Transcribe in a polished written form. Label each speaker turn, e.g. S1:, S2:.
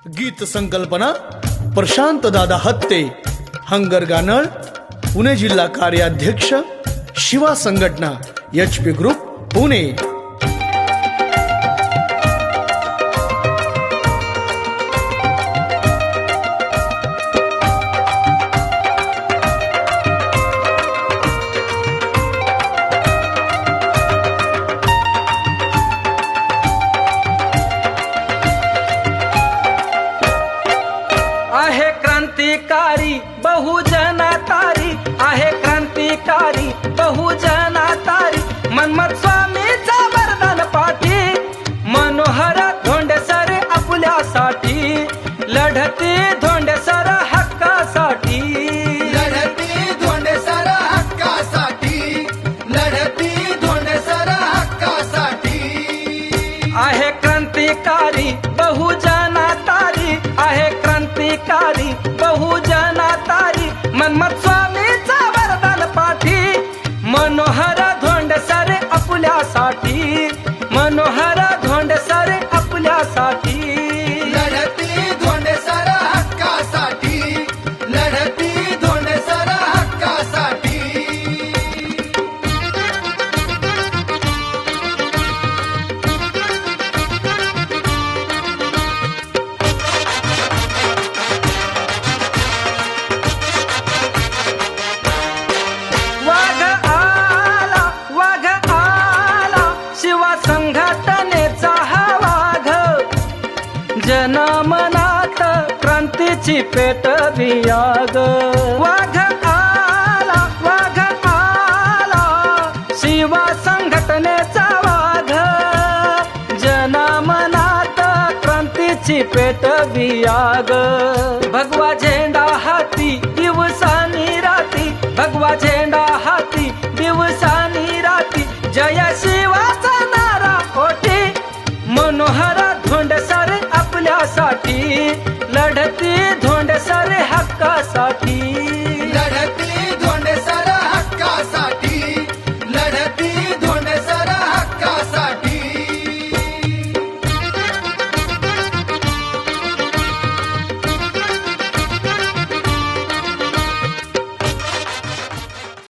S1: गीत संकल्पना प्रशांत दादा हत्ते, हंगर गानळ, पुणे जिल्हा कार्याध्यक्ष, शिवा संघटना, HP ग्रुप, पुणे।
S2: आहे क्रांतिकारी बहुजना तारी, आहे क्रांतिकारी बहुजना तारी, मनमत स्वामीचा वरदान पाठी, मनोहर धोंडेसर आपुल्यासाठी, लढती धोंडेसर हक्कासाठी,
S3: लढती धोंडेसर हक्कासाठी, लढती धोंडेसर हक्कासाठी।
S2: आहे क्रांतिकारी बहुजना तारी, आहे क्रांतिकारी बहुजना तारी, मनमत स्वामीचा वरदान पाठी, मनोहर धोंडेसर आपुल्यासाठी, मनोहर धोंडेसर आपुल्यासाठी,
S3: लढती धोंडेसर हक्कासाठी, लढती धोंडेसर हक्कासाठी।
S2: वाघ आला शिवा संघटनेचा हा वाघ, जनमनात क्रांतीची पेटवियाग, वाघ आला शिवा संघटनेचा वाघ, जनमनात क्रांतीची पेटवियाग, भगवा झेंडा हाती दिवसानी राती, भगवा झेंडा हाती दिवसानी राती, जय श्री